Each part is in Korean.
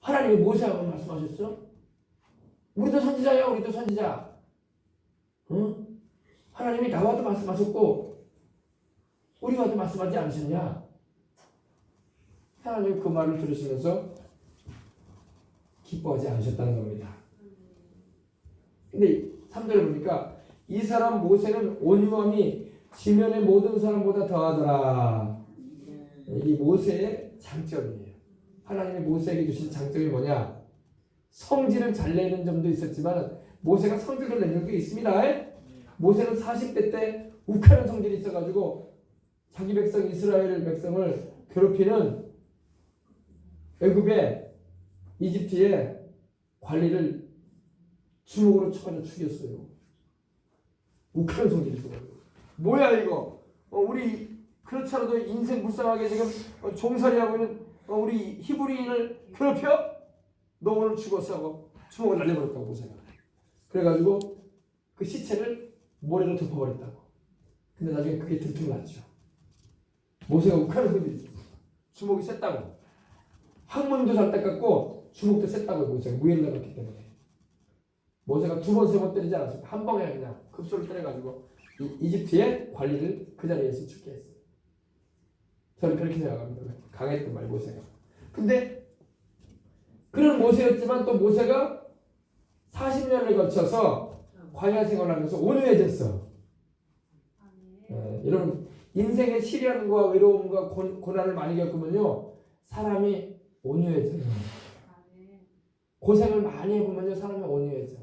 하나님이 모세하고 말씀하셨어? 우리도 선지자야, 우리도 선지자. 응? 하나님이 나와도 말씀하셨고 우리와도 말씀하지 않으셨냐? 하나님이 그 말을 들으시면서 기뻐하지 않으셨다는 겁니다. 근데 3절에 보니까 이 사람 모세는 온유함이 지면의 모든 사람보다 더하더라. 이 모세의 장점이에요. 하나님이 모세에게 주신 장점이 뭐냐? 성질을 잘 내는 점도 있었지만 모세가 성질을 내는 적도 있습니다. 모세는 40대 때 욱하는 성질이 있어가지고 자기 백성 이스라엘 백성을 괴롭히는 애굽의 이집트의 관리를 주먹으로 쳐가지고 죽였어요. 욱하는 성질이 있어가지고. 뭐야 이거? 우리 그렇지 않아도 인생 불쌍하게 지금 종살이하고 있는 우리 히브리인을 괴롭혀? 너 오늘 죽었어 하고 주먹을 날려버렸다고 모세가. 그래가지고 그 시체를 모래로 덮어버렸다고. 근데 나중에 그게 들통났죠. 모세가 욱하는 성질이 있었어. 주먹이 셌다고. 학문도 잘 닦았고 주먹도 셌다고 모세가 무예를 나갔기 때문에. 모세가 2번, 3번 때리지 않았어요. 한 방에 그냥 급소를 때려가지고 이집트의 관리를 그 자리에서 죽게 했어요. 저는 그렇게 생각합니다. 강했던 말 모세가. 근데 그런 모세였지만 또 모세가 40년을 거쳐서 광야 생활하면서 온유해졌어. 여러분 인생의 시련과 외로움과 고난을 많이 겪으면요 사람이 온유해져요. 고생을 많이 해보면요 사람이 온유해져.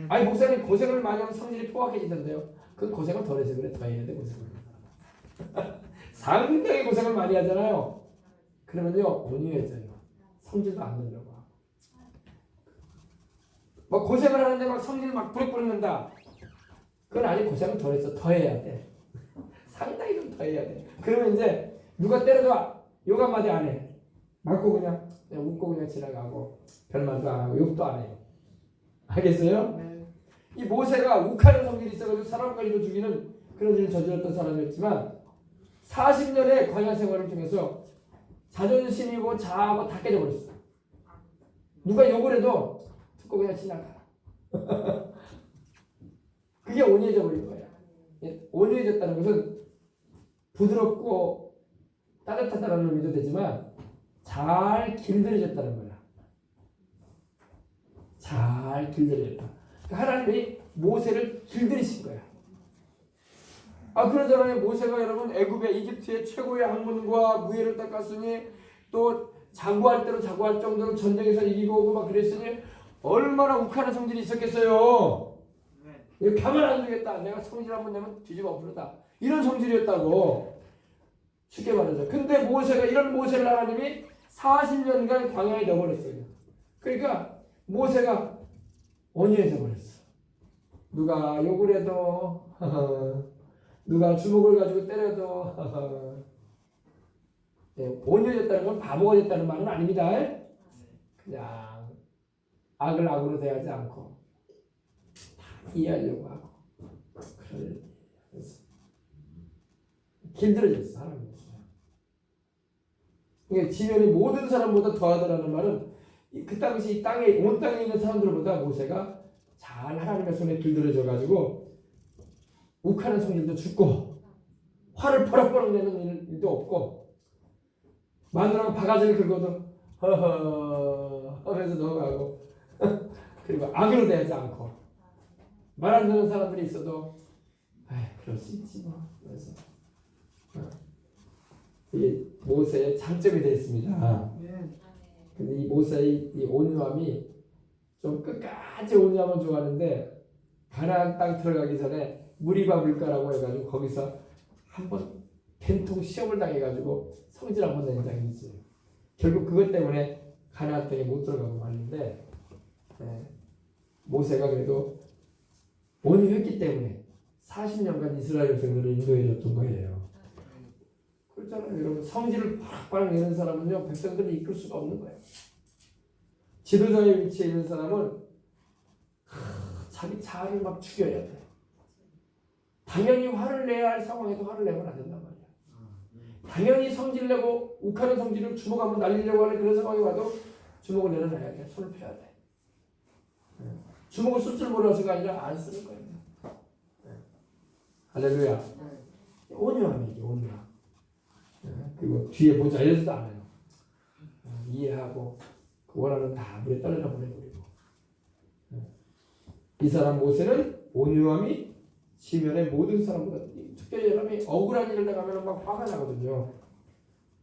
아니 목사님 고생을 많이 하면 성질이 포악해지던데요. 그 고생을 덜 해서 그래. 더 해야 돼 고생을. 상당히 고생을 많이 하잖아요. 그러면요 온유해져요. 성질도 안 내려고 하고. 막 고생을 하는데 막 성질 막 부럭부럭 nen다. 그건 아니 고생을 덜 했어. 더 해야 돼. 상당히 좀 더 해야 돼. 그러면 이제 누가 때려도 욕 한마디 안 해. 맞고 그냥 웃고 그냥 지나가고 별말도 안 하고 욕도 안 해요. 알겠어요? 네. 이 모세가 욱하는 성질이 있어가지고 사람까지도 죽이는 그런 일을 저질렀던 사람이었지만 40년의 광야 생활을 통해서 자존심이고 자아가 다 깨져버렸어. 누가 욕을 해도 듣고 그냥 지나가. 그게 온유해져 버린 거야. 온유해졌다는 것은 부드럽고 따뜻하다는 의미도 되지만 잘 길들여졌다는 거야. 잘 길들여졌다. 그러니까 하나님이 모세를 길들이신 거야. 그러잖아요. 모세가 여러분 애굽의 이집트의 최고의 학문과 무예를 닦았으니 또 자구할 대로 자구할 정도로 전쟁에서 이기고 오고 막 그랬으니 얼마나 욱하는 성질이 있었겠어요. 이거 가만 안 두겠다. 내가 성질 한번 내면 뒤집어 엎으다. 이런 성질이었다고. 쉽게 말하죠. 근데 모세가 이런 모세를 하나님이 40년간 광야에 넣어버렸어요. 그러니까 모세가 온유해져 버렸어. 누가 욕을 해도 누가 주먹을 가지고 때려도 온유해졌다는 건 바보가 됐다는 말은 아닙니다. 그냥 악을 악으로 대하지 않고 이해하려고 하고 그래서 길들여졌어. 하나님. 그러니까 지면이 모든 사람보다 더하더라는 말은 그 당시 이 땅에 온 땅에 있는 사람들보다 모세가 잘 하나님의 손에 길들여져 가지고 욱하는 성질도 죽고 화를 버럭버럭 내는 일도 없고 마누라가 바가지를 긁어도 허허 하면서 넘어가고 그리고 악으로 대하지 않고 말 안 듣는 사람들이 있어도 그럴 수 있지 뭐. 그래서 이게 모세의 장점이 되었습니다. 근데 이 모세의 이 온유함이 좀 끝까지 온유함을 좋아하는데 가나안 땅 들어가기 전에 무리바 물가라고 해가지고 거기서 한번 된통 시험을 당해가지고 성질 한번 낸 적이 있어요. 결국 그것 때문에 가나안 땅에 못 들어가고 말인데 모세가 그래도 온유했기 때문에 40년간 이스라엘 백성들을 인도해줬던 거예요. 그렇잖아요. 여러분 성질을 팍팍 내는 사람은요 백성들을 이끌 수가 없는 거예요. 지도자의 위치에 있는 사람은 자기 자아를 막 죽여야 돼. 당연히 화를 내야 할 상황에도 화를 내면 안 된단 말이야. 당연히 성질내고 욱하는 성질을 주먹 한번 날리려고 하는 그런 상황에 와도 주먹을 내려놔야 돼. 손을 펴야 돼. 주먹을 쓸 줄 몰라서가 아니라 안 쓰는 거예요. 할렐루야. 온유함이지, 온유함. 그리고 뒤에 보자 이러지도 않아요. 이해하고 그 원하는 다 물에 떨어져 보내버리고. 이 사람 모세는 온유함이 지면의 모든 사람보다, 특별히 사람이 억울한 일을 당하면 막 화가 나거든요.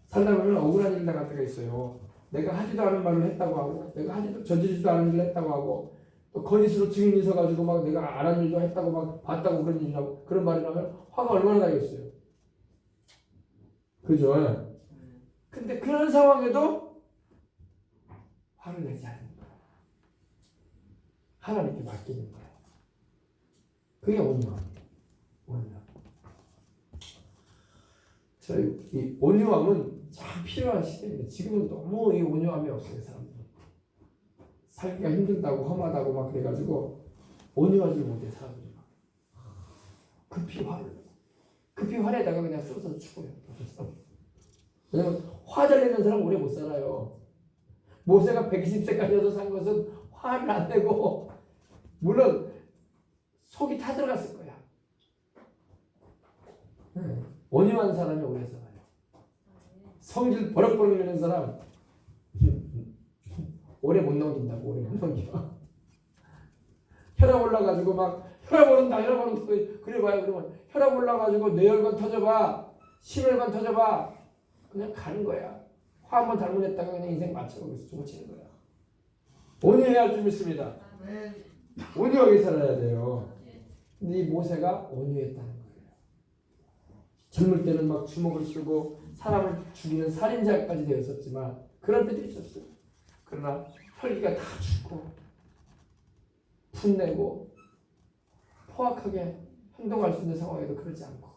살다 보면 억울한 일을 당할 때가 있어요. 내가 하지도 않은 말을 했다고 하고, 내가 저지르지도 않은 일을 했다고 하고, 또 거짓으로 증인이 서가지고 막 내가 안 한 일도 했다고 막 봤다고 그런 일이라고 그런 말이 나면 화가 얼마나 나겠어요. 그죠? 근데 그런 상황에도 화를 내지 않는 거예요. 하나님께 맡기는 거예요. 그게 온유함이에요. 온유함. 이 온유함은 참 필요한 시대입니다. 지금은 너무 이 온유함이 없어요, 사람들이. 살기가 힘들다고 험하다고 막 그래가지고 온유하지 못해 사람들이. 급히 화내다가 그냥 쓰러져 죽어요. 왜냐면 화 잘 내는 사람 오래 못 살아요. 모세가 120세까지 산 것은 화를 안 내고, 물론 속이 타들어갔을 거야. 온유한 사람이 오래 살아요. 성질 버럭버럭 내는 사람 오래 못 넘긴다고. 오래 못 넘겨. 혈압 올라가지고 막 혈압 오른다 그래봐요. 그러면 혈압 올라가지고 뇌혈관 터져봐, 심혈관 터져봐, 그냥 가는 거야. 화 한번 잘못했다가 그냥 인생 마쳐가고 죽어치는 거야. 온유해야 할 줄 믿습니다. 온유하게 살아야 돼요. 근데 이 모세가 온유했다는 거예요. 젊을 때는 막 주먹을 쓰고 사람을 죽이는 살인자까지 되었었지만 그런 때도 있었어요. 그러나 혈기가 다 죽고 분내고 포악하게 행동할 수 있는 상황에도 그러지 않고,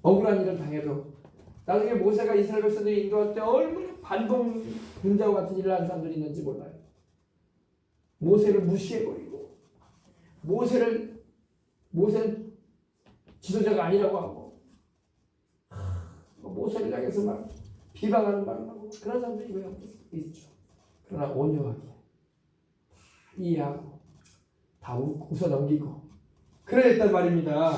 억울한 일을 당해도 나중에 모세가 이스라엘 백성들이 인도할 때 얼마나 반동 분자와 같은 일을 한 사람들이 있는지 몰라요. 모세를 무시해버리고 모세는 지도자가 아니라고 하고 모세를 향해서 막 비방하는 말을 하고 그런 사람들이 왜 있죠. 그러나 온유하게 이해하고 다 웃어 넘기고 그랬단 말입니다.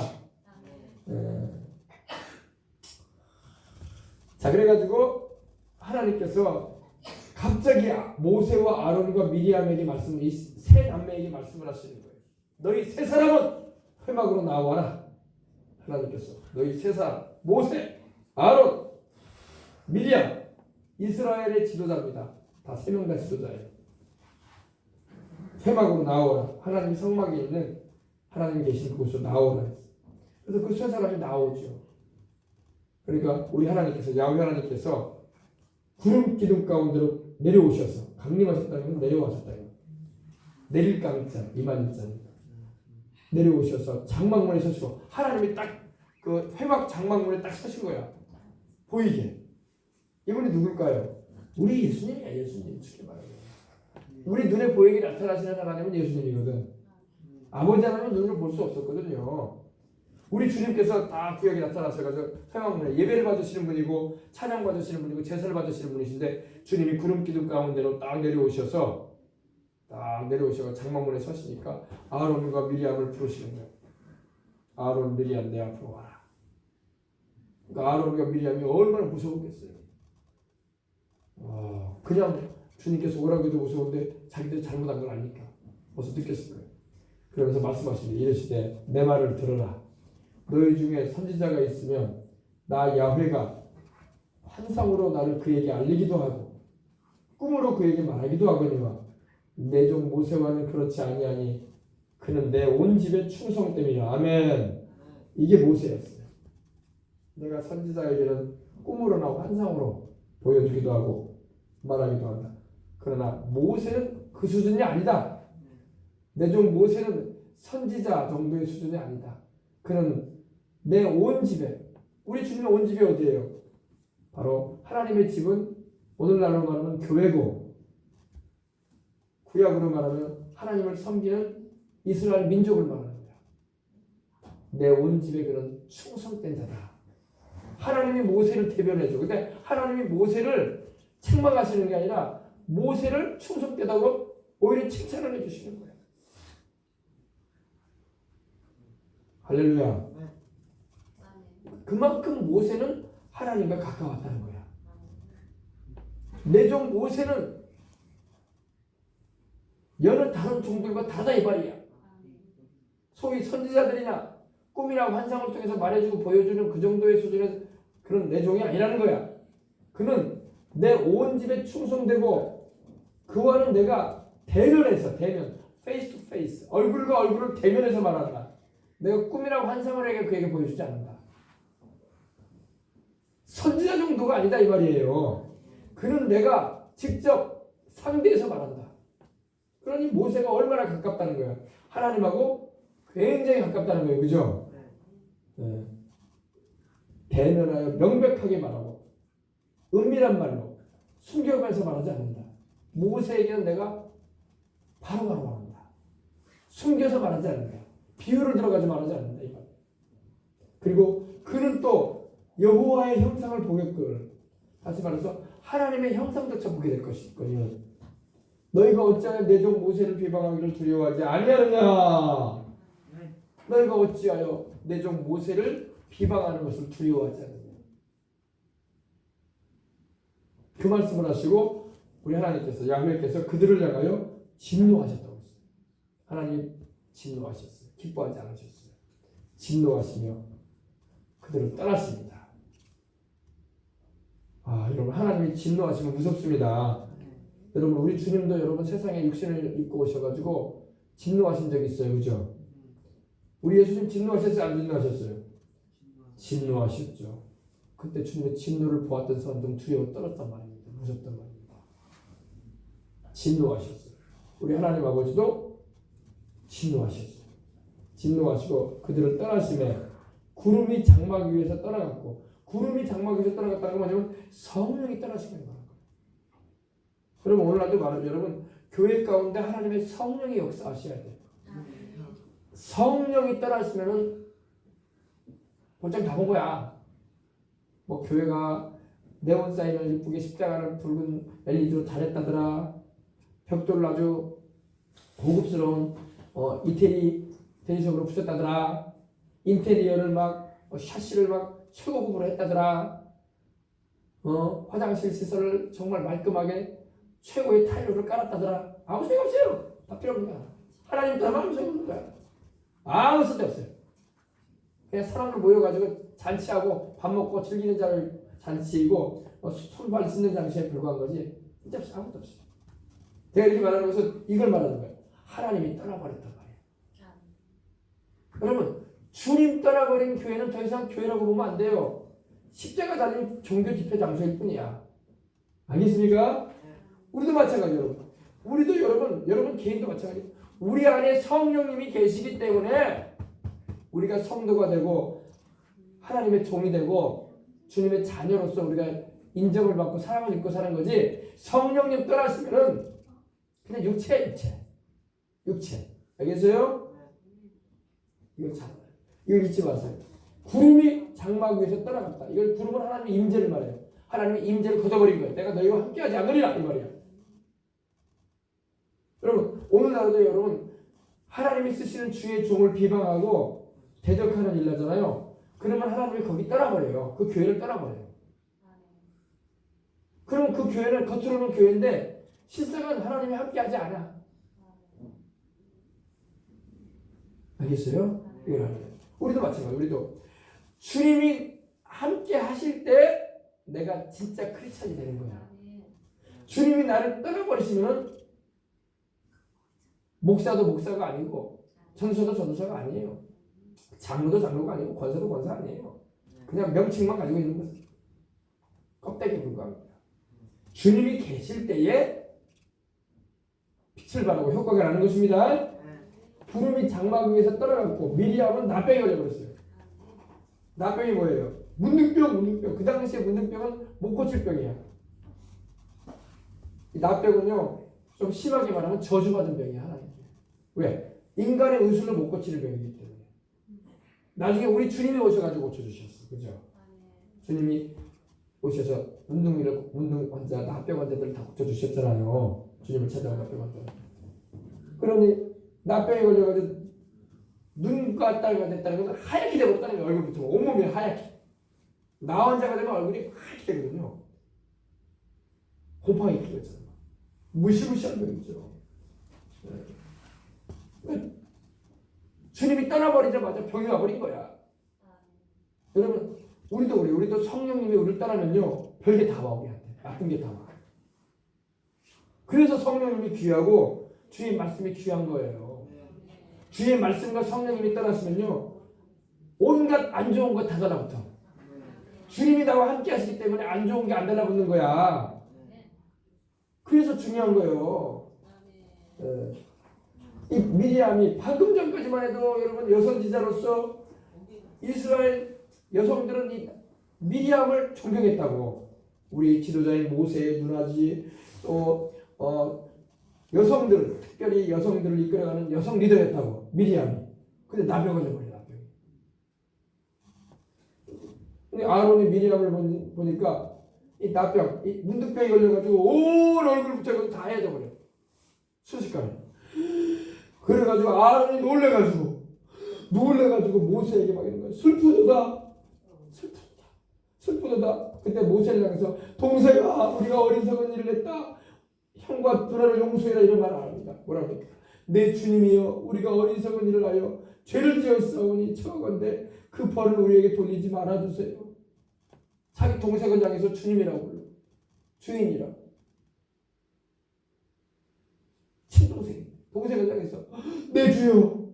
자, 그래가지고 하나님께서 갑자기 모세와 아론과 미리암에게 이 세 남매에게 말씀을 하시는 거예요. 너희 세 사람은 회막으로 나와라. 하나님께서 너희 세 사람, 모세, 아론, 미리암, 이스라엘의 지도자입니다. 다 세 명 다 지도자예요. 회막으로 나오라. 하나님 성막에 있는 하나님 계신 곳으로 나오라. 그래서 그 세 사람이 나오죠. 그러니까 우리 하나님께서, 야훼 하나님께서 구름 기둥 가운데로 내려오셔서, 강림하셨다는 건 내려와셨다. 내릴 감자, 이만자입니다. 내려오셔서 장막문에 서시고, 하나님이 딱 그 회막 장막문에 딱 서신 거야. 보이게. 이분이 누굴까요? 우리 예수님이야. 예수님. 쉽게 말하면 우리 눈에 보이게 나타나시는 하나님은 예수님이거든. 아버지 하나님은 눈으로 볼 수 없었거든요. 우리 주님께서 다 구약에 나타나셔가지고 회막문에 예배를 받으시는 분이고 찬양 받으시는 분이고 제사를 받으시는 분이신데, 주님이 구름 기둥 가운데로 딱 내려오셔서 장막문에 서시니까 아론과 미리암을 부르시는 거예요. 아론, 미리암 내 앞으로 와라. 그러니까 아론과 미리암이 얼마나 무서웠겠어요. 그냥 주님께서 오라고 해도 무서운데 자기들이 잘못한 걸 아니까 벌써 느꼈을 거예요. 그러면서 말씀하시는데 이르시되 내 말을 들어라. 너희 중에 선지자가 있으면 나 야훼가 환상으로 나를 그에게 알리기도 하고 꿈으로 그에게 말하기도 하거니와 내 종 모세와는 그렇지 아니하니 그는 내 온 집의 충성 때문이야. 아멘. 이게 모세였어요. 내가 선지자에게는 꿈으로나 환상으로 보여주기도 하고 말하기도 한다. 그러나 모세는 그 수준이 아니다. 내 종 모세는 선지자 정도의 수준이 아니다. 그는 내 온 집에, 우리 주님의 온 집이 어디예요? 바로 하나님의 집은 오늘날로 말하면 교회고, 구약으로 말하면 하나님을 섬기는 이스라엘 민족을 말하는 거야. 내 온 집에 그는 충성된 자다. 하나님이 모세를 대변해줘. 근데 하나님이 모세를 책망하시는 게 아니라 모세를 충성되다고 오히려 칭찬을 해주시는 거예요. 할렐루야. 그만큼 모세는 하나님과 가까웠다는 거야. 내 종 모세는 여느 다른 종들과 다르다 이 말이야. 소위 선지자들이나 꿈이나 환상을 통해서 말해주고 보여주는 그 정도의 수준의 그런 내 종이 아니라는 거야. 그는 내 온 집에 충성되고 그와는 내가 대면해서 페이스 투 페이스 얼굴과 얼굴을 대면해서 말한다. 내가 꿈이나 환상을 그에게 보여주지 않는다. 선지자 정도가 아니다 이 말이에요. 그는 내가 직접 상대해서 말한다. 그러니 모세가 얼마나 가깝다는 거야. 하나님하고 굉장히 가깝다는 거예요. 그죠? 네. 대면하여 명백하게 말하고 은밀한 말로 숨겨가면서 말하지 않는다. 모세에게는 내가 바로바로 말한다. 숨겨서 말하지 않는다. 비유를 들어가지 말하지 않는다. 이 말. 그리고 그는 또 여호와의 형상을 보겠거늘. 다시 말해서 하나님의 형상조차 보게 될 것이거든요. 너희가 어찌하여 내 종 모세를 비방하기를 두려워하지 아니하느냐? 너희가 어찌하여 내 종 모세를 비방하는 것을 두려워하지 않느냐? 그 말씀을 하시고 우리 하나님께서 야훼께서 그들을 향하여 진노하셨다고 했어요. 하나님 진노하셨어요. 기뻐하지 않으셨어요. 진노하시며 그들을 떠났습니다. 여러분 하나님이 진노하시면 무섭습니다. 여러분 우리 주님도 여러분 세상에 육신을 입고 오셔가지고 진노하신 적이 있어요. 그죠? 우리 예수님 진노하셨어요? 안 진노하셨어요? 진노하셨죠. 그때 주님의 진노를 보았던 사람들은 두려워 떨었단 말입니다. 무섭단 말입니다. 진노하셨어요. 우리 하나님 아버지도 진노하셨어요. 진노하시고 그들을 떠나심에 구름이 장막 위에서 떠나갔고, 구름이 장막 위에서 떠나갔다는 건 뭐냐면 성령이 떠나시는 거예요. 그럼 오늘날도 말하죠. 여러분 교회 가운데 하나님의 성령이 역사하셔야 돼요. 성령이 떠나시면은 곧장 다 본 거야. 뭐 교회가 네온 사인을 이쁘게 십자가를 붉은 LED로 달했다더라. 벽돌을 아주 고급스러운 이태리 대리석으로 붙였다더라. 인테리어를 막 샤시를 막 최고급으로 했다더라. 화장실 시설을 정말 말끔하게 최고의 타일을 깔았다더라. 아무 소용 없어요. 다 필요 없는 거야. 하나님 따라만 아무 소용 없는 거야. 아무 쓸데 없어요. 그냥 사람들 모여가지고 잔치하고 밥 먹고 즐기는 자를 잔치이고 손발 씻는 장치에 불과한 거지. 진짜 아무것도 없어요. 제가 이렇게 말하는 것은 이걸 말하는 거예요. 하나님이 떠나버렸단 말이에요. 여러분 주님 떠나버린 교회는 더 이상 교회라고 보면 안 돼요. 십자가 달린 종교 집회 장소일 뿐이야. 알겠습니까? 우리도 마찬가지예요. 여러분. 우리도 여러분 개인도 마찬가지예요. 우리 안에 성령님이 계시기 때문에 우리가 성도가 되고 하나님의 종이 되고 주님의 자녀로서 우리가 인정을 받고 사랑을 입고 사는 거지. 성령님 떠났으면은 그냥 육체. 알겠어요? 이걸 잊지 마세요. 구름이 장막 위에서 떠나갔다. 이걸 구름은 하나님의 임재를 말해요. 하나님의 임재를 걷어버린 거예요. 내가 너희와 함께하지 않으리라 이 말이야. 여러분 오늘날도 여러분 하나님이 쓰시는 주의 종을 비방하고 대적하는 일 나잖아요. 그러면 하나님이 거기 떠나버려요. 그 교회를 떠나버려요. 그럼 그 교회는 겉으로는 교회인데 실상은 하나님이 함께하지 않아. 알겠어요? 이걸 하는 거예요. 우리도 마찬가지예요. 우리도 주님이 함께 하실 때 내가 진짜 크리스찬이 되는 거야. 주님이 나를 떠나버리시면 목사도 목사가 아니고 전도사도 전도사가 아니에요. 장로도 장로가 아니고 권사도 권사 아니에요. 그냥 명칭만 가지고 있는 거죠. 껍데기에 불과한 거야. 주님이 계실 때에 빛을 발하고 효과가 나는 것입니다. 구름이 장막 위에서 떨어졌고 미리암은 나병이 걸려버렸어요. 나병이 뭐예요? 문둥병. 그 당시에 문둥병은 못 고칠 병이야. 이 나병은요 좀 심하게 말하면 저주받은 병이야. 하나님. 왜? 인간의 의술을 못 고치는 병이기 때문에. 나중에 우리 주님이 오셔가지고 고쳐주셨어. 그죠? 주님이 오셔서 운동 환자, 납병 환자들 다 고쳐주셨잖아요. 주님을 찾아온 납병 환자. 그러니 납병에 걸려가지고 눈과 딸과 됐다는 것은 하얗게 되버렸다는 거예요. 얼굴부터 온몸이 하얗게. 나 환자가 되면 얼굴이 하얗게 되거든요. 곰팡이 피겠잖아요. 무시무시한 병이죠. 네. 주님이 떠나버리자마자 병이 와버린 거야. 여러분, 우리도 성령님이 우리를 떠나면요, 별게 다 와, 우리한테. 나쁜 게 다 와. 그래서 성령님이 귀하고 주의 말씀이 귀한 거예요. 주의 말씀과 성령님이 떠나시면요, 온갖 안 좋은 거 다 달라붙어. 주님이 나와 함께 하시기 때문에 안 좋은 게 안 달라붙는 거야. 그래서 중요한 거예요. 이 미리암이 방금 전까지만 해도 여러분 여선지자로서 이스라엘 여성들은 이 미리암을 존경했다고. 우리 지도자인 모세의 누나지, 또 여성들, 특별히 여성들을 이끌어가는 여성 리더였다고, 미리암이. 근데 나병을 져버려, 나병. 근데 아론이 미리암을 보니까 이 나병, 이 문득병이 걸려가지고 온 얼굴부터 다 해져버려. 순식간에. 그래가지고 아론이 놀래가지고 모세에게 막 이런 거야. 슬프도다. 그때 모세를 향해서 동생아, 우리가 어리석은 일을 했다. 형과 누나를 용서해라, 이런 말을 안 합니다. 뭐라고 합니까? 내 주님이여, 우리가 어리석은 일을 하여 죄를 지었사오니 청하건대 그 벌을 우리에게 돌리지 말아주세요. 자기 동생을 향해서 주님이라고 불러. 주인이라고. 친동생. 동생을 향해서 내 주여,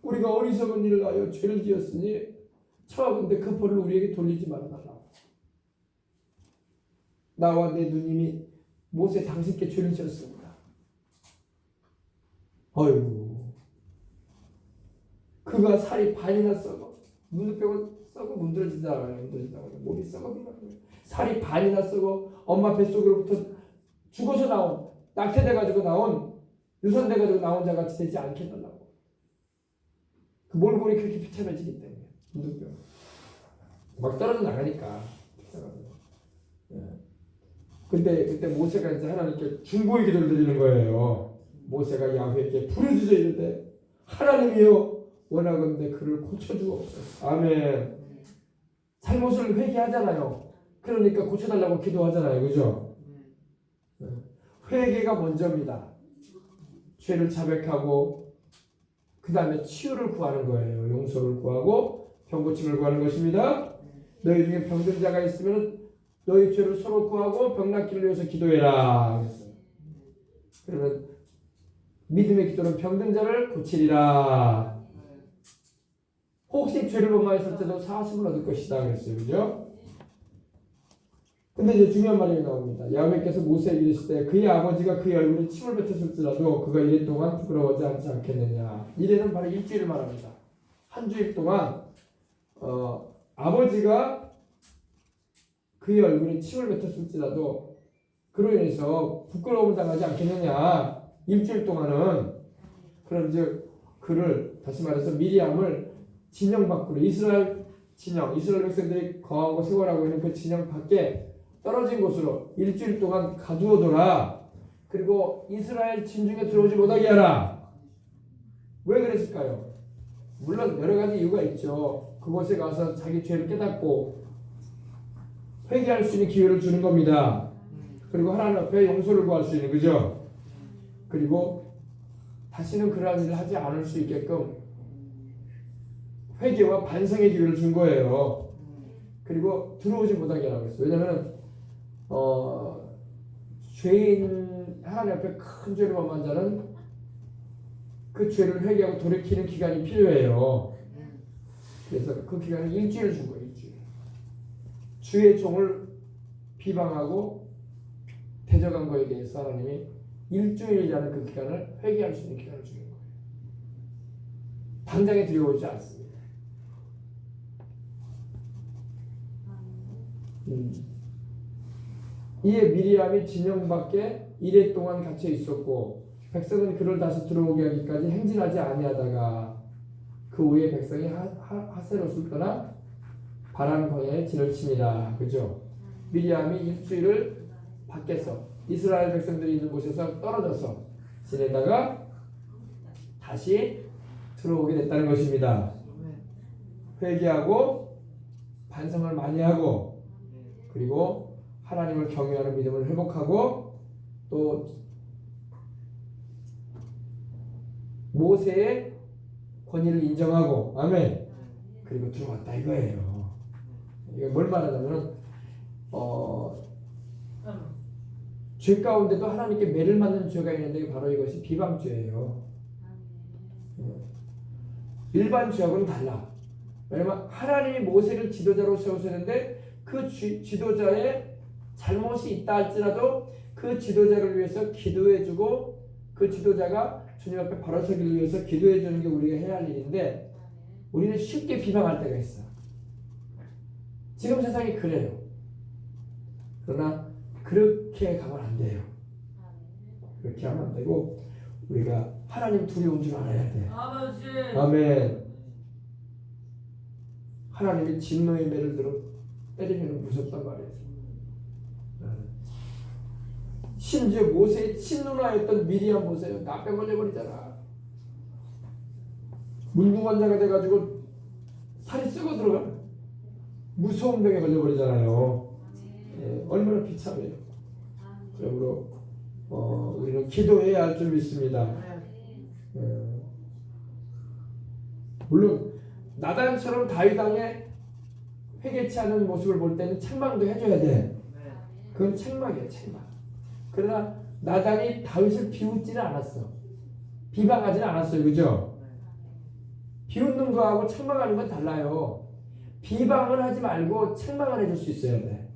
우리가 어리석은 일을 하여 죄를 지었으니 청하건대 그 벌을 우리에게 돌리지 말아달라고. 나와 내 누님이 모세 당신께 죄를 지었습니다. 어이구, 그가 살이 반이나 썩어. 문득병을 썩어 문드러지다가 몸이 썩어 살이 반이나 썩어 엄마 뱃속으로부터 죽어서 나온, 낙태돼가지고 나온, 유산돼가지고 나온 자같이 되지 않게 해달라고. 그 몰골이 그렇게 비참해지기 때문에. 문득병 막 떨어져 나가니까. 그때 모세가 이제 하나님께 중보의 기도를 드리는 거예요. 모세가 야훼께 부르짖어 이르되 하나님이여, 원하건대 그를 고쳐주옵소서. 아멘. 잘못을 회개하잖아요. 그러니까 고쳐달라고 기도하잖아요. 그죠? 회개가 먼저입니다. 죄를 자백하고 그 다음에 치유를 구하는 거예요. 용서를 구하고 병고침을 구하는 것입니다. 너희 중에 병든 자가 있으면 너희 죄를 서로 구하고 병 낫기를 위해서 기도해라. 그러면 믿음의 기도는 병든 자를 고치리라. 혹시 죄를 범하였을 때도 사하심을 얻을 것이다. 그랬어요. 그죠? 근데 이제 중요한 말이 나옵니다. 야훼께서 모세에게 이르실 때 그의 아버지가 그의 얼굴에 침을 뱉었을지라도 그가 이래 동안 부끄러워하지 않지 않겠느냐. 이래는 바로 일주일을 말합니다. 한 주일 동안 아버지가 그의 얼굴에 침을 뱉었을지라도 그로 인해서 부끄러움을 당하지 않겠느냐. 일주일 동안은. 그런즉 그를, 다시 말해서 미리암을 진영 밖으로, 이스라엘 백성들이 거하고 생활하고 있는 그 진영 밖에 떨어진 곳으로 일주일 동안 가두어둬라. 그리고 이스라엘 진중에 들어오지 못하게 하라. 왜 그랬을까요? 물론 여러 가지 이유가 있죠. 그곳에 가서 자기 죄를 깨닫고 회개할 수 있는 기회를 주는 겁니다. 그리고 하나님 앞에 용서를 구할 수 있는, 그죠? 그리고 다시는 그러한 일을 하지 않을 수 있게끔 회개와 반성의 기회를 준 거예요. 그리고 들어오지 못하게 하라고 했어요. 왜냐하면 죄인, 하나님 앞에 큰 죄를 범한 자는 그 죄를 회개하고 돌이키는 기간이 필요해요. 그래서 그 기간을 일주일 준 거예요. 일주일. 주의 종을 비방하고 대적한 거에 대해서 하나님이 일주일이라는 그 기간을 회개할 수 있는 기간을 주는 거예요. 당장에 들여오지 않습니다. 이에 미리암이 진영 밖에 이래 동안 갇혀 있었고 백성은 그를 다시 들어오게 하기까지 행진하지 아니하다가 그 후에 백성이 하세롯을 떠나 바람 광야에 진을 칩니다. 그죠? 미리암이 일주일을 밖에서 이스라엘 백성들이 있는 곳에서 떨어져서 지내다가 다시 들어오게 됐다는 것입니다. 회개하고 반성을 많이 하고 그리고 하나님을 경외하는 믿음을 회복하고 또 모세의 권위를 인정하고 아멘. 그리고 들어왔다 이거예요. 이게 뭘 말하냐면은 죄 가운데도 하나님께 매를 맞는 죄가 있는데 바로 이것이 비방죄예요. 일반 죄하고는 달라. 왜냐면 하나님이 모세를 지도자로 세우셨는데 그 지도자의 잘못이 있다 할지라도 그 지도자를 위해서 기도해주고 그 지도자가 주님 앞에 바로 서기를 위해서 기도해주는 게 우리가 해야 할 일인데 우리는 쉽게 비방할 때가 있어. 지금 세상이 그래요. 그러나 그렇게 가면 안 돼요. 그렇게 하면 안 되고 우리가 하나님 두려운 줄 알아야 돼. 아멘. 하나님이 진노의 매를 들어 때리면 무섭단 말이에요. 심지어 모세의 친누나였던 미리암 보세요. 나병 걸려버리잖아. 문둥환자가 돼가지고 살이 썩어 들어가. 무서운 병에 걸려버리잖아요. 얼마나 비참해요. 그러므로 우리는 기도해야 할 줄 믿습니다. 물론 나단처럼 다윗 왕의 회개치 않은 모습을 볼 때는 책망도 해줘야 돼. 그건 책망이에요, 책망. 그러나 나단이 다윗을 비웃지는 않았어. 비방하지는 않았어요, 그죠? 비웃는 거하고 책망하는 건 달라요. 비방을 하지 말고 책망을 해줄 수 있어야 돼.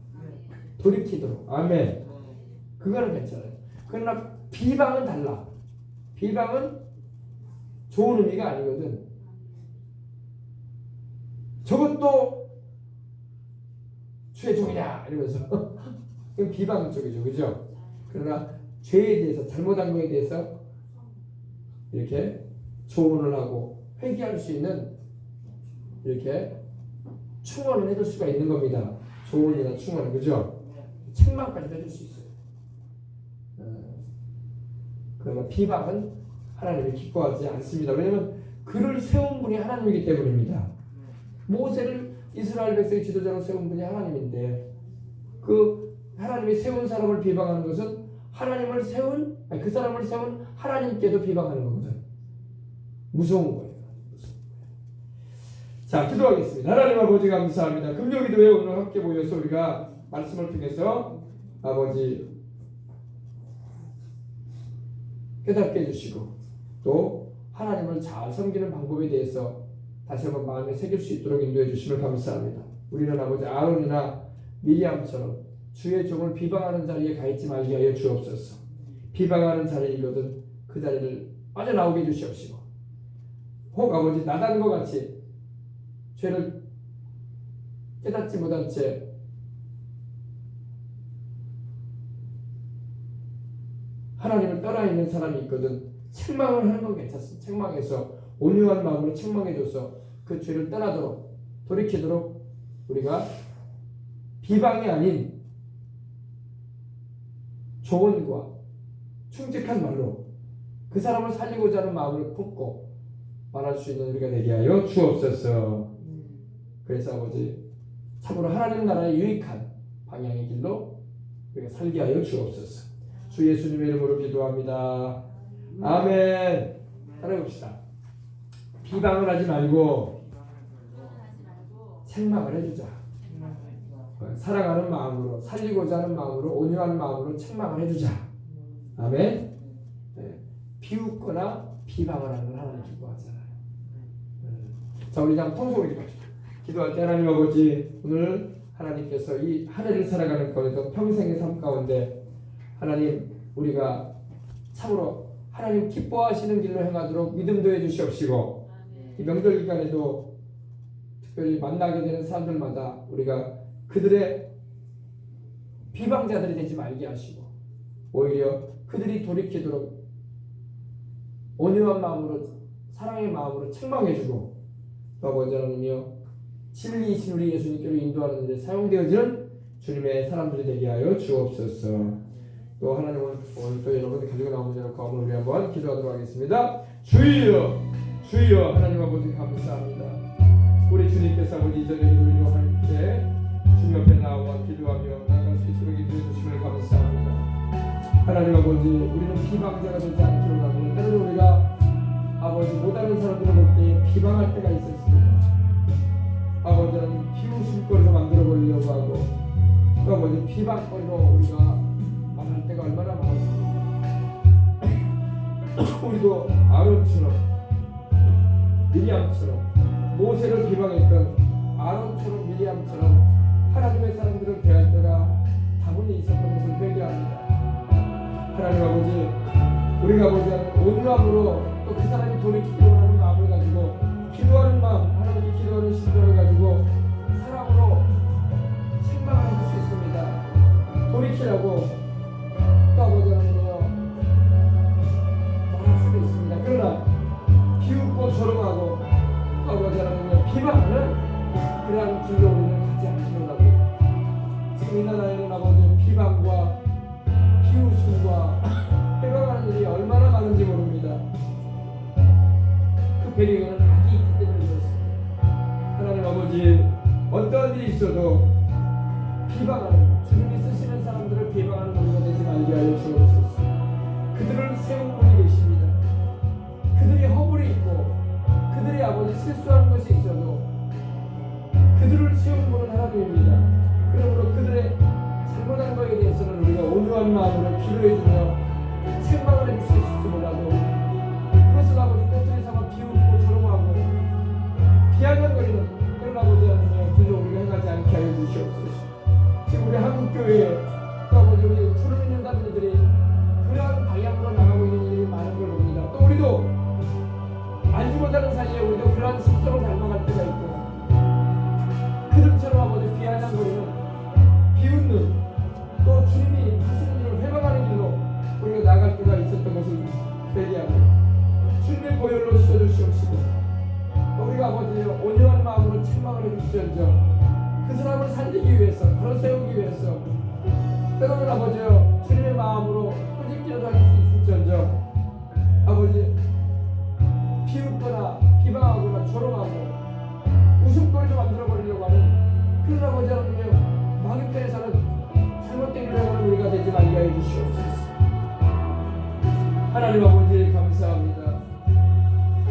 돌이키도록. 아멘. 그거는 괜찮아요. 그러나 비방은 달라. 비방은 좋은 의미가 아니거든. 저것도 죄종이냐 이러면서 그건 비방 쪽이죠, 그죠? 그러나 죄에 대해서 잘못한 거에 대해서 이렇게 조언을 하고 회개할 수 있는 이렇게 충원을 해줄 수가 있는 겁니다. 조언이나 충원, 그죠? 책망까지 해줄 수 있어요. 그러나 비방은 하나님이 기뻐하지 않습니다. 왜냐하면 그를 세운 분이 하나님이기 때문입니다. 모세를 이스라엘 백성의 지도자로 세운 분이 하나님인데 그 하나님이 세운 사람을 비방하는 것은 하나님을 세운 그 사람을 세운 하나님께도 비방하는 거거든. 무서운 거예요. 자, 기도하겠습니다. 하나님 아버지 감사합니다. 금요기도에 오늘 함께 모여서 우리가 말씀을 통해서 아버지 깨닫게 해주시고 또 하나님을 잘 섬기는 방법에 대해서 다시 한번 마음에 새길 수 있도록 인도해 주시면 감사합니다. 우리는 아버지 아론이나 미리암처럼 주의 종을 비방하는 자리에 가 있지 말게 하여 주옵소서. 비방하는 자리이거든 그 자리를 빠져나오게 해주시옵시고 혹 아버지 나단과 같이 죄를 깨닫지 못한 채 하나님을 떠나 있는 사람이 있거든. 책망을 하는 건 괜찮습니다. 책망해서 온유한 마음으로 책망해줘서 그 죄를 떠나도록 돌이키도록 우리가 비방이 아닌 조언과 충직한 말로 그 사람을 살리고자 하는 마음을 품고 말할 수 있는 우리가 되게 하여 주옵소서. 그래서 아버지 참으로 하나님 나라의 유익한 방향의 길로 우리가 살게 하여 주옵소서. 주 예수님의 이름으로 기도합니다. 아멘. 따라해봅시다. 비방을 하지 말고 책망을 해주자. 사랑하는 마음으로 살리고자 하는 마음으로 온유한 마음으로 책망을 해주자. 아멘. 네. 비웃거나 비방을 하는 건 하나님 기뻐하잖아요. 자, 우리 참 통성으로 기도합시다. 기도할 때 하나님 아버지 오늘 하나님께서 이 한 해를 살아가는 가운데 평생의 삶 가운데 하나님 우리가 참으로 하나님 기뻐하시는 길로 행하도록 믿음도 해주시옵시고 이 명절 기간에도 특별히 만나게 되는 사람들마다 우리가 그들의 비방자들이 되지 말게 하시고 오히려 그들이 돌이키도록 온유한 마음으로 사랑의 마음으로 책망해주고 또 아버지 하나님이여 진리이신 우리 예수님께로 인도하는 데 사용되어지는 주님의 사람들이 되게 하여 주옵소서. 또 하나님 오늘 또 여러분들 가지고 나온 문제를 오늘 우리 한번 기도하도록 하겠습니다. 주여 주여 하나님 아버지 감사합니다. 우리 주님께서 아버지 이전에 기도를 할 때 주님 앞에 나와 기도하며 나아갈 수 있도록 인도해 주심을 감사합니다. 하나님 아버지 우리는 비방자가 되지 않기를 원합니다. 때로는 우리가 아버지 못하는 사람들을 볼 때 비방할 때가 있었습니다. 아버지는 비웃음거리로 만들어 버리려고 하고 또 아버지 비방거리로 우리가 말할 때가 얼마나 많았습니까? 우리도 아론처럼 미리암처럼 모세를 비방했던 아론처럼 미리암처럼 하나님의 사람들을 대할 때가 다분히 있었던 것을 회개합니다. 하나님 아버지 우리가 아버지 온유함으로 또 그 사람이 돌이키기로 하는 마음을 가지고 기도하는 마음 하나님께 기도하는 심정을 가지고 사랑으로 책망할 수 있습니다. 돌이키라고 또 아버지 하나님이여 말할 수도 있습니다. 그러나 비웃고 조롱하고 또 아버지 하나님이여 비방하는 그러한 길로 우리는 가지 않기를 합니다. 지금 이 나라에는 아버지 비방과 비웃음과 해방하는 일이 얼마나 많은지 모릅니다. 그 배경에는 악이 있기 때문에 그렇습니다. 하나님 아버지 어떠한 일이 있어도 비방하는 주님이 쓰시는 사람들을 비방하는 우리가 되지 말게 하여 주옵소서. 그들을 세운 분이 계십니다. 그들이 허물이 있고 그들이 아버지 실수하는 것이 있어도 그들을 세운 분은 하나님입니다. 그러므로 그들의 잘못한 것에 대해서는 우리가 온유한 마음으로 기도해주며 책망을 해줄 수 있을지 몰라도 그것을 아버지 꼬투리 삼아 비웃고 조롱하고 비아냥거리는 그런 아버지 하나님의 길로 우리가 행하지 않게 하여 주시옵소서. 지금 우리 한국교회에 또 아버지 우리 주를 믿는 사람들이 그러한 방향으로 나가고 있는 일이 많은 걸 봅니다. 또 우리도 알지 못하는 사이에 우리도 그러한 습성을 닮아갈 때가 있고 그들처럼 아버지 비아냥거리는 비웃는 또 주님이 하시는 일을 회방하는 길로 우리가 나갈 때가 있었던 것을 회개하고 주님의 보혈로 씻어주시옵시고 우리가 아버지 온유한 마음으로 책망을 해주시옵소서. 그 사람을 살리기 위해서 바로 세우기 위해서 때로는 아버지여 주님의 마음으로 꾸짖기라도 할 수 있을지언정 아버지 비웃거나 비방하거나 조롱하고 웃음거리로 만들어버리려고 하는 그런 아버지 하나님의 마귀편에 사는 잘못된 일을 하는 우리가 되지 말게 하여 주시옵소서. 하나님 아버지 감사합니다.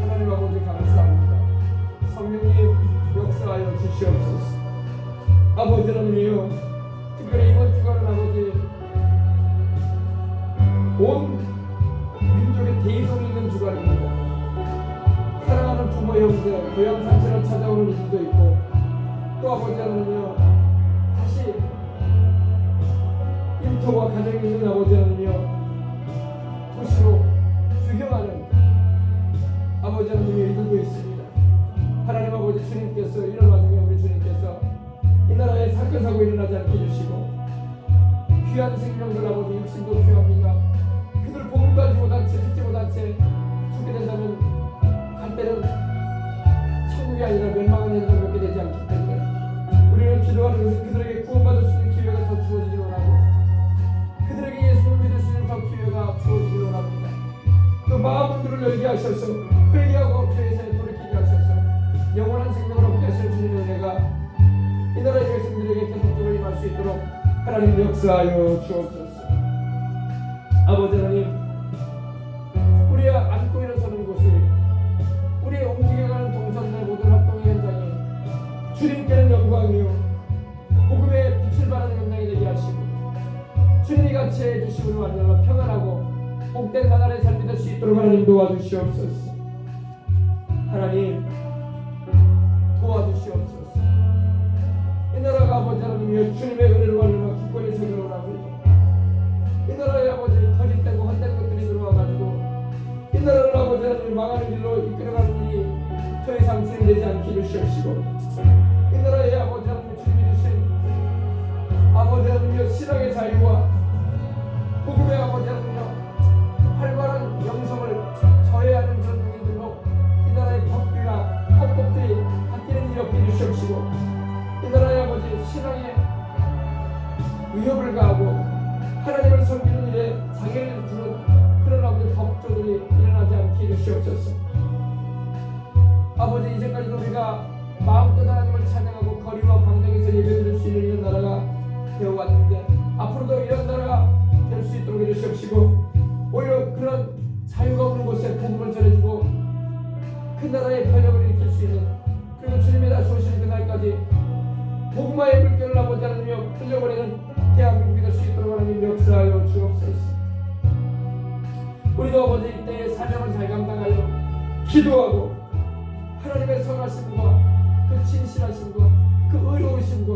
하나님 아버지 감사합니다. 성령님 역사하여 주시옵소서. 아버지 하나님이여 특별히 이번 주간은 아버지 온 민족의 대이동이 있는 주간입니다. 사랑하는 부모 형제 고향 산천을 찾아오는 일도 있고 또 아버지 하나님이여 다시 일터와 가정이 있는 아버지 하나님이여 도시로 귀경하는 아버지 하나님의 일들도 있습니다. 하나님 아버지 주님께서 이런 와중에 우리 주님께서 이 나라에 사건 사고 일어나지 않게 해주시고 귀한 생명들 아버지 육신도 귀합니다. 그들 복음도 알지 못한 채 듣지 못한 채 죽게 된다면 갈 때는 천국이 아니라 멸망을 해서 뵙게 되지 않기 때문에 우리는 기도하는 것은 그들에게 구원받을 수 있는 기회가 더 주어지기를 원하고 그들에게 예수를 믿을 수 있는 더 기회가 주어지기를 원합니다. 또 마음문들을 열게 하셔서 회개하고 죄에서 돌이키게 하셔서 영원한 생명을 얻게 하시는 주님의 은혜가 이 나라의 백성들에게 계속적으로 임할 수 있도록 하나님 역사하여 주옵소서. 아버지 하나님 우리의 앉고 일어서는 곳이 우리의 움직여가는 동선의 모든 활동의 현장이 주님께는 영광이요 복음의 빛을 발하는 현장이 되게 하시고 주님이 같이 해주심으로 완전한 평안하고 복된 나날의 삶이 될 수 있도록 하나님 도와주시옵소서. 하나님 도와주시옵소서. 이 나라가 아버지 하나님이여 주님의 은혜를 완전한 국권이 서기를 원합니다. 이 나라에 아버지 거짓되고 헛된 것들이 들어와가지고 이 나라를 아버지 하나님 망하는 길로 이끌어가는 일이 더 이상 진행되지 않게 해주시옵시고 이 나라에 아버지 하나님 주님이 주신 아버지 하나님이여 신앙의 자유와 복음의 아버지 하나님이여 활발한 영성을 저해하는 그런 중인들로 이 나라의 법규나 헌법들이 바뀌는 일이 없게 해주시옵시고 이 나라의 아버지 신앙의 주시옵소서. 아버지, 이제까지도 우리가 마음껏 하나님을 찬양하고 거리와 광장에서 예배드릴 수 있는 이런 나라가 되어왔는데 앞으로도 이런 나라가 될 수 있도록 해주시옵시고, 오히려 그런 자유가 없는 곳에 복음을 전해주고 큰 나라의 번영을 일으킬 수 있는, 그리고 주님의 다시 오시는 그날까지 복음화의 물결을 아버지 하나님이여 흘려버리는 대한민국이 될 수 있도록 하나님 역사하여 주옵소서. 우리도 아버지 이때의 사명을 잘 감당하여 기도하고 하나님의 선하심과 그 진실하심과 그 의로우심과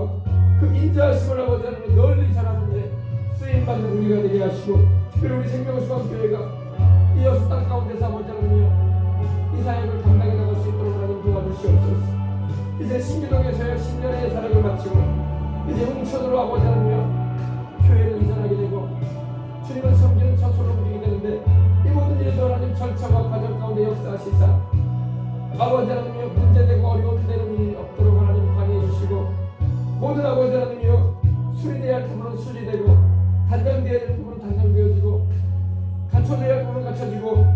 그 인자하심을 아버지 하나님 널리 전하는데 쓰임받는 우리가 되게 하시고, 그리고 우리 생명수강교회가 이 여수 땅 가운데서 아버지 하나님이여 이 사역을 감당해 나갈 수 있도록 하나님 도와주시옵소서. 이제 신기동에서의 10년의 사역을 마치고 이제 홍천으로 아버지 하나님이여 교회를 이전하게 되고 주님을 섬기는 첫 손을 옮기게 되는데, 이 모든 일도 하나님 절차와 과정 가운데 역사하시사 아버지 하나님이여 문제되고 어려운 되는 일이 없도록 하나님 관여해 주시고, 모든 아버지 하나님이여 수리되어야 할 부분은 수리되고 단장되어야 할 부분은 단장되어지고 갖춰져야 할 부분은 갖춰지고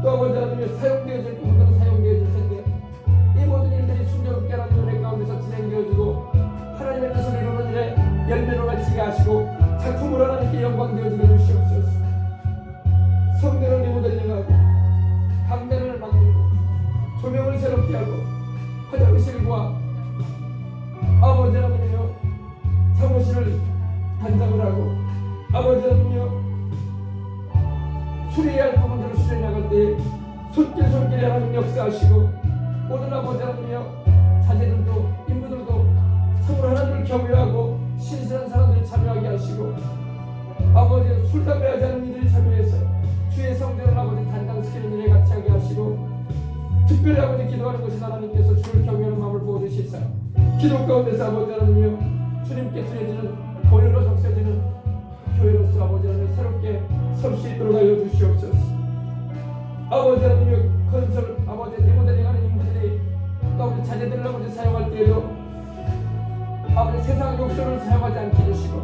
또 아버지 하나님이여 사용되어질 부분들은 사용되어질 텐데, 이 모든 일들이 순조롭게 하나님 은혜 가운데서 진행되어지고 하나님의 뜻을 이루는 일에 열매로 맺히게 하시고 작품으로 하나님께 영광되어지게 해주시옵소서. 성전을 리모델링하고 강단을 만들고 조명을 새롭게 하고 화장실과 아버지 하나님이여 사무실을 단장을 하고 아버지 하나님이여 수리해야 할 부분들을 수리해 나갈 때에 손길손길에 하나님 역사하시고, 모든 아버지 하나님이여 자제들도 인부들도 참으로 하나님을 경외하고 신실한 사람들을 참여하게 하시고, 아버지 술 담배 하지 않는 이들이 참여해서 주의 성전을 아버지 단장시키는 일에 같이 하게 하시고, 특별히 아버지 기도하는 것이 하나님께서 주를 경외하는 마음을 보여주시사 기도 가운데서 아버지 하나님이여 주님께 드려지는 본연으로 적셔지는 교회로서 아버지 하나님 새롭게 설 수 있도록 알려주시옵소서. 아버지 하나님이여 건설 아버지 리모델링하는 인물들이 또 아버지 자제들을 아버지 사용할 때에도 아버지 세상 욕설을 사용하지 않게 해주시고,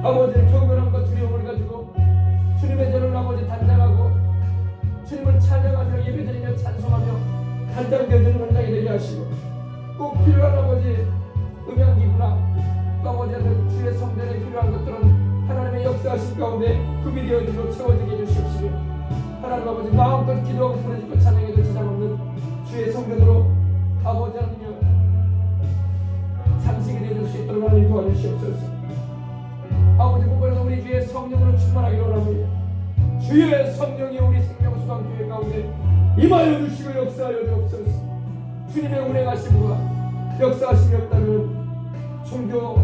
아버지의 경건함과 두려움을 가지고 주님의 전을 아버지 단장하고 주님을 찬양하며 예배드리며 찬송하며 단장되어지는 현장이 되게 하시고, 꼭 필요한 아버지 음향기구나 또 아버지 주의 성전에 필요한 것들은 하나님의 역사하신 가운데 급이 되어지고 채워지게 해주시옵시며, 하나님 아버지 마음껏 기도하고 부르짖고 찬양해도 지장 없는 주의 성전으로 아버지 하나님이여 장식이 되어줄 수 있도록 하나님 도와주시옵소서. 아버지 그번에도 우리 주의 성령으로 충만하기를 원합니다. 주의 성령이 우리 생명수강교회 가운데 임하여 주시고 역사하여 주옵소서. 주님의 운행하심과 역사하심이 없다면 종교